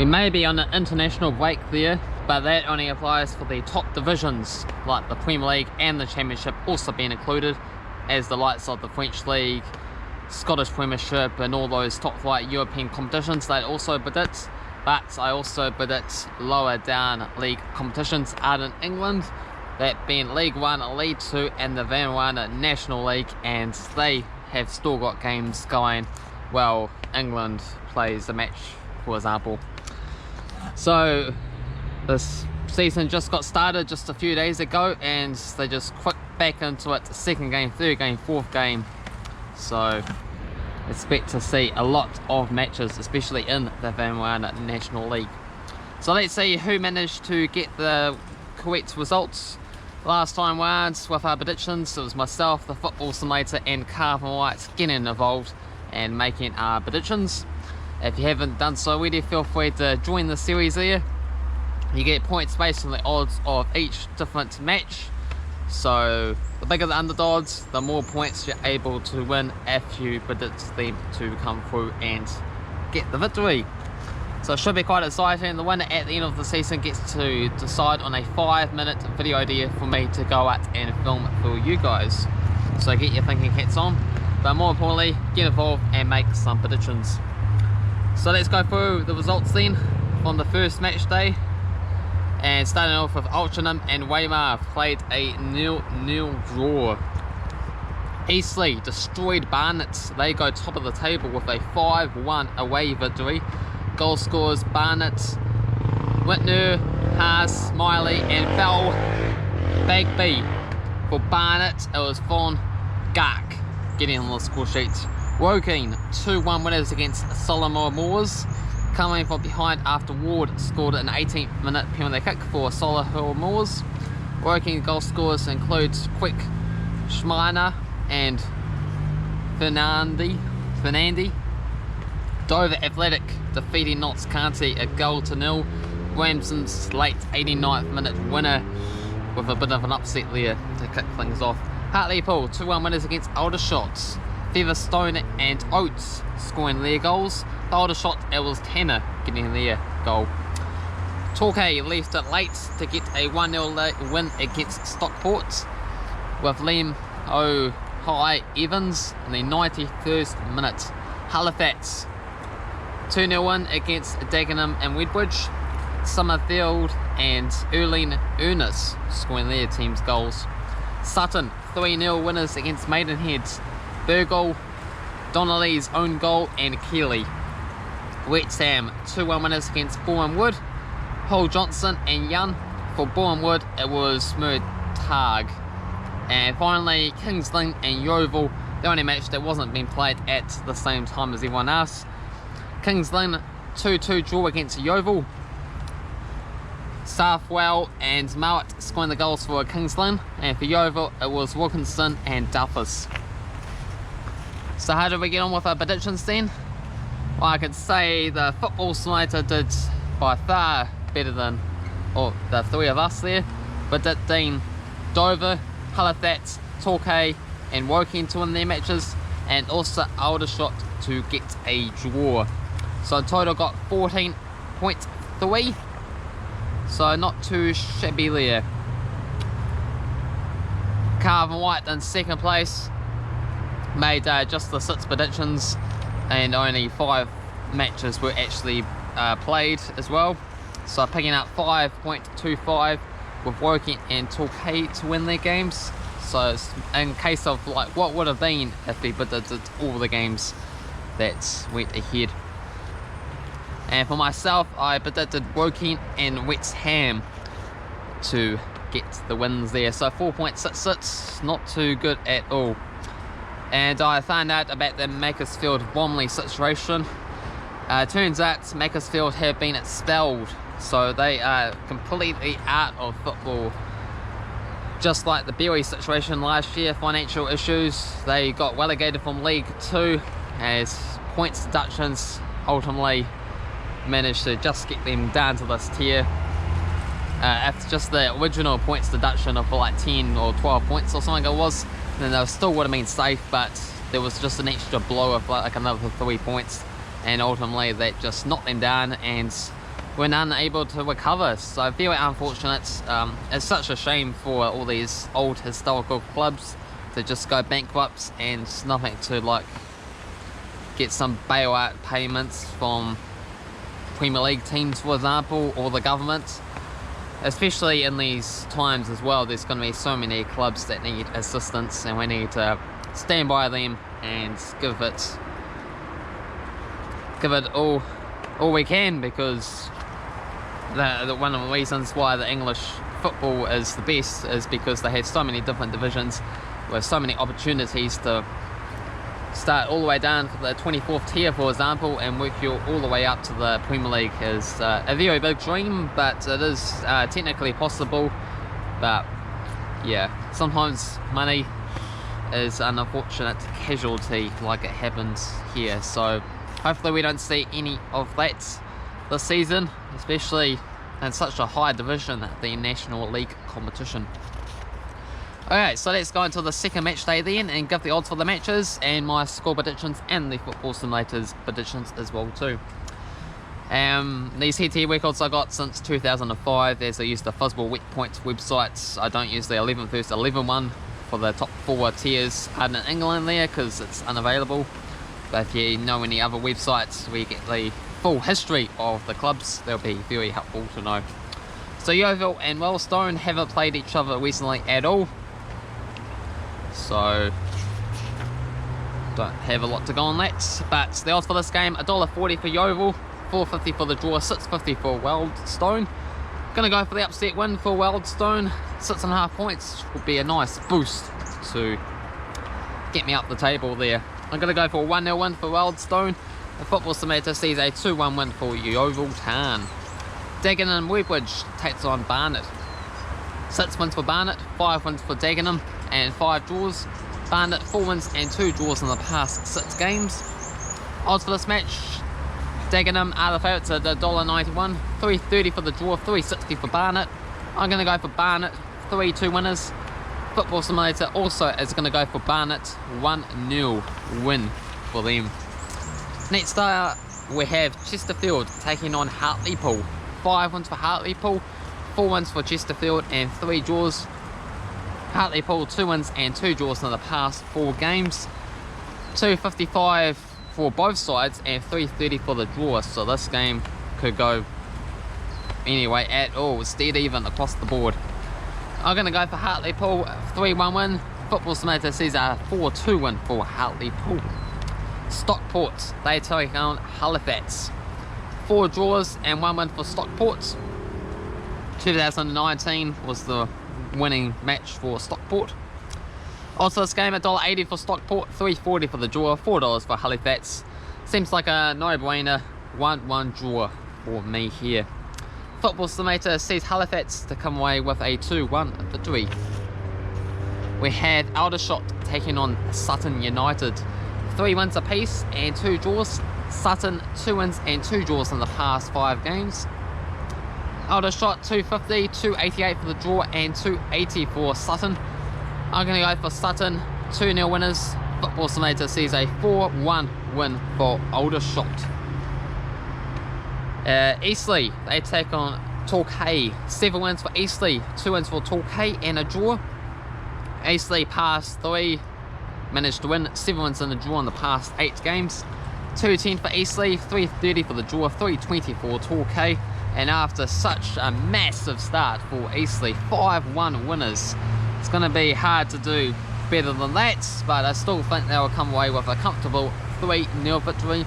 We may be on an international break there, but that only applies for the top divisions like the Premier League and the Championship also being included, as the likes of the French League, Scottish Premiership and all those top flight European competitions they also predict. But I also predict lower down league competitions out in England, that being League 1, League 2 and the Vanarama National League, and they have still got games going while England plays a match, for example. So this season just got started just a few days ago and they just quick back into it, second game, third game, fourth game. So expect to see a lot of matches, especially in the Vanarama National League. So let's see who managed to get the correct results last time round with our predictions. It was myself, the football simulator and Cavan Wright getting involved and making our predictions. If you haven't done so already, feel free to join the series there. You get points based on the odds of each different match. So the bigger the underdogs, the more points you're able to win if you predict them to come through and get the victory. So it should be quite exciting. The winner at the end of the season gets to decide on a 5-minute video idea for me to go out and film for you guys. So get your thinking hats on, but more importantly, get involved and make some predictions. So let's go through the results then from the first match day. And starting off with Altrincham and Weymouth played a 0-0 draw. Eastleigh destroyed Barnet. They go top of the table with a 5-1 away victory. Goal scorers Barnet, Whitner, Haas, Smiley and Bell Bagby. For Barnet it was Von Gark getting on the score sheet. Woking 2-1 winners against Solomon Moors. Coming from behind after Ward scored an 18th minute penalty kick for Solihull Moors. Woking goal scorers include Quick, Schmeiner and Fernandi. Dover Athletic defeating Notts County a 1-0. Williamson's late 89th minute winner with a bit of an upset there to kick things off. Hartlepool 2-1 winners against Aldershot. Featherstone and Oates scoring their goals. The Aldershot, it was Tanner getting their goal. Torquay left it late to get a 1-0 win against Stockport with Liam O'High Evans in the 91st minute. Halifax 2-0 win against Dagenham and Redbridge. Summerfield and Erling Ernest scoring their team's goals. Sutton 3-0 winners against Maidenhead. Burgle, Donnelly's own goal and Keeley. Wrexham 2-1 winners against Boreham Wood. Hull Johnson and Young. For Boreham Wood it was Murtagh. And finally Kings Lynn and Yeovil, the only match that wasn't being played at the same time as everyone else. Kings Lynn 2-2 draw against Yeovil. Southwell and Mowat scoring the goals for Kings Lynn, and for Yeovil it was Wilkinson and Duffus. So how did we get on with our predictions then? Well, I could say the football simulator did by far better than the three of us there, predicting Dover, Halifax, Torquay and Woking to win their matches, and also Aldershot to get a draw. So in total got 14.3, so not too shabby there. Cavan Wright in second place, made just the 6 predictions and only 5 matches were actually played as well. So picking up 5.25 with Woking and Torquay to win their games. So it's in case of like what would have been if we predicted all the games that went ahead. And for myself, I predicted Woking and Wrexham to get the wins there. So 4.66, not too good at all. And I found out about the Macclesfield-Bromley situation. Turns out Macclesfield have been expelled, so they are completely out of football. Just like the Berry situation last year, financial issues, they got relegated from League 2 as points deductions ultimately managed to just get them down to this tier. After just the original points deduction of like 10 or 12 points or something it was, then they still would have been safe, but there was just an extra blow of like another 3 points, and ultimately that just knocked them down, and when unable to recover. So very unfortunate. It's such a shame for all these old historical clubs to just go bankrupt and nothing to like get some bailout payments from Premier League teams, for example, or the government. Especially in these times as well, there's going to be so many clubs that need assistance, and we need to stand by them and give it all we can, because one of the reasons why the English football is the best is because they have so many different divisions with so many opportunities to start all the way down for the 24th tier, for example, and work you all the way up to the Premier League. Is a very big dream, but it is technically possible. But yeah, sometimes money is an unfortunate casualty like it happens here. So hopefully we don't see any of that this season, especially in such a high division, the National League competition. Okay, so let's go into the second match day then and give the odds for the matches and my score predictions and the Football Simulators predictions as well too. These head-to-head records I got since 2005, as I use the Fuzzball Weak Points websites. I don't use the 11 versus 11 one for the top 4 tiers in England there, because it's unavailable. But if you know any other websites where you get the full history of the clubs, they'll be very helpful to know. So Yeovil and Wellstone haven't played each other recently at all, so don't have a lot to go on that. But the odds for this game: $1.40 for Yeovil, $4.50 for the draw, $6.50 for Wellstone. Gonna go for the upset win for Wellstone. 6.5 points would be a nice boost to get me up the table there. I'm gonna go for a 1-0 win for Wellstone. The Football Simulator sees a 2-1 win for Yeovil Town. Dagenham and Redbridge takes on Barnet. 6 wins for Barnet, 5 wins for Dagenham, and 5 draws. Barnet 4 wins and 2 draws in the past 6 games. Odds for this match: Dagenham are the favourites at $1.91, $3.30 for the draw, $3.60 for Barnet. I'm going to go for Barnet, 3-2 winners. Football Simulator also is going to go for Barnet, 1-0 win for them. Next up we have Chesterfield taking on Hartlepool. 5 wins for Hartlepool, 4 wins for Chesterfield, and 3 draws. Hartlepool 2 wins and 2 draws in the past 4 games. $2.55 for both sides and $3.30 for the draw. So this game could go anyway at all. It's dead even across the board. I'm going to go for Hartlepool, 3-1 win. Football Simulator sees a 4-2 win for Hartlepool. Stockport, they take on Halifax. 4 draws and 1 win for Stockport. 2019 was the winning match for Stockport. Also this game, $1.80 for Stockport, $3.40 for the draw, $4 for Halifax. Seems like a no-brainer, 1-1 draw for me here. Football Simulator sees Halifax to come away with a 2-1 victory. We have Aldershot taking on Sutton United. 3 wins apiece and 2 draws. Sutton 2 wins and 2 draws in the past 5 games. Aldershot $2.50, $2.88 for the draw, and $2.80 for Sutton. I'm going to go for Sutton, 2-0 winners. Football Simulator sees a 4-1 win for Aldershot. Eastleigh, they take on Torquay. 7 wins for Eastleigh, 2 wins for Torquay, and a draw. Eastleigh past 3, managed to win 7 wins and a draw in the past 8 games. $2.10 for Eastleigh, $3.30 for the draw, $3.20 for Torquay. And after such a massive start for Eastleigh, 5-1 winners, it's going to be hard to do better than that, but I still think they'll come away with a comfortable 3-0 victory.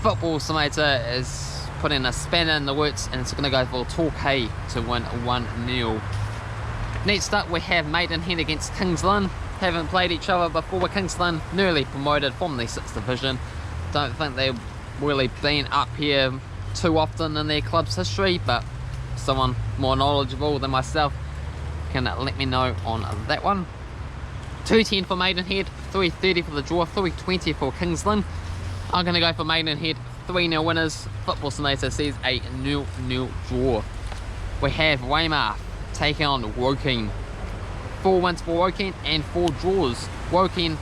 Football Simulator is putting a spanner in the works, and it's going to go for Torquay to win 1-0. Next up we have Maidenhead against Kings Lynn. Haven't played each other before. Kings Lynn newly promoted from the 6th division. Don't think they've really been up here too often in their club's history, but someone more knowledgeable than myself can let me know on that one. $2.10 for Maidenhead, $3.30 for the draw, $3.20 for Kings Lynn. I'm going to go for Maidenhead, 3-0 winners. Football Simulator sees a 0-0 draw. We have Weymouth taking on Woking. 4 wins for Woking and 4 draws. Woking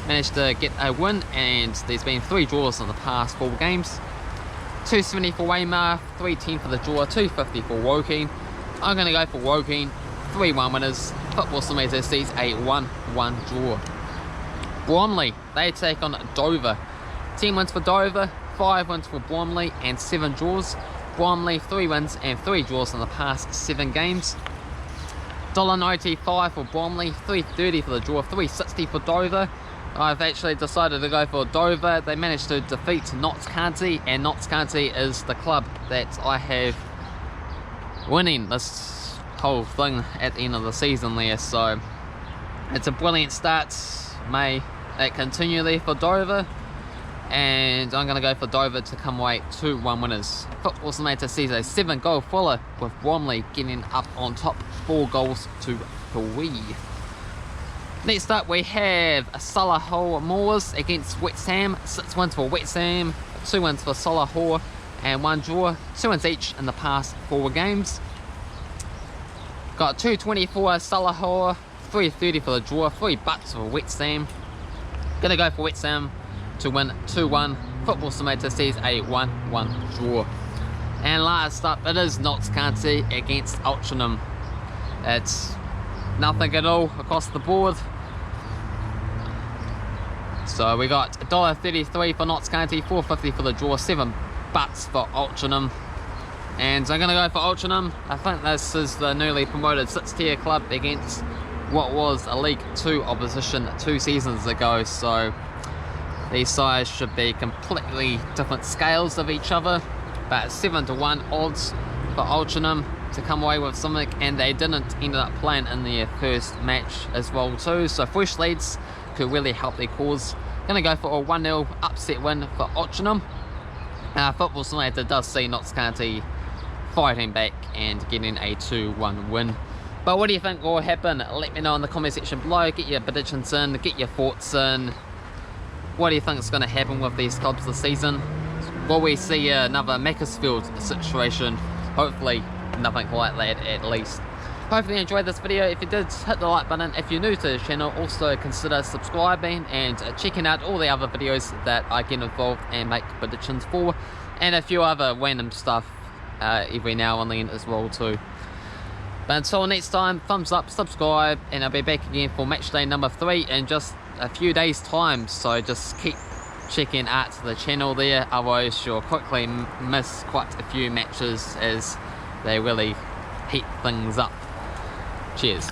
managed to get a win, and there's been 3 draws in the past 4 games. 270 for Weymouth, 310 for the draw, 250 for Woking. I'm going to go for Woking, 3-1 winners. Football Simulator sees a 1-1 draw. Bromley, they take on Dover. 10 wins for Dover, 5 wins for Bromley, and 7 draws. Bromley, 3 wins and 3 draws in the past 7 games. $1.95 for Bromley, 3.30 for the draw, 3.60 for Dover. I've actually decided to go for Dover. They managed to defeat Notts County, and Notts County is the club that I have winning this whole thing at the end of the season there. So it's a brilliant start. May it continue there for Dover. And I'm going to go for Dover to come away 2-1 winners. Football Simulator sees a 7-goal thriller with Bromley getting up on top 4 goals to 3. Next up we have Solihull Moors against Wrexham. 6 wins for Wrexham, 2 wins for Solihull and 1 draw. 2 wins each in the past 4 games. Got 2.20 for Solihull, 3.30 for the draw, 3 bucks for Wrexham. Gonna go for Wrexham to win 2-1. Football Simulator sees a 1-1 draw. And last up, it is Notts County against Altrincham. It's nothing at all across the board. So we got $1.33 for Notts County, 4.50 for the draw, 7 bucks for Altrincham. And I'm going to go for Altrincham. I think this is the newly promoted 6th tier club against what was a League 2 opposition 2 seasons ago. So these sides should be completely different scales of each other. But 7-1 odds for Altrincham to come away with something, and they didn't end up playing in their first match as well too. So fresh leads could really help their cause. Gonna go for a 1-0 upset win for Altrincham. Football Simulator does see Notts County fighting back and getting a 2-1 win. But what do you think will happen? Let me know in the comment section below. Get your predictions in, get your thoughts in. What do you think is going to happen with these clubs this season? Will we see another Macclesfield situation? Hopefully nothing like that at least. Hopefully you enjoyed this video. If you did, hit the like button. If you're new to the channel, also consider subscribing and checking out all the other videos that I get involved and make predictions for, and a few other random stuff every now and then as well too. But until next time, thumbs up, subscribe, and I'll be back again for Matchday number 3 in just a few days time. So just keep checking out the channel there, otherwise you'll quickly miss quite a few matches as they really heat things up. Cheers.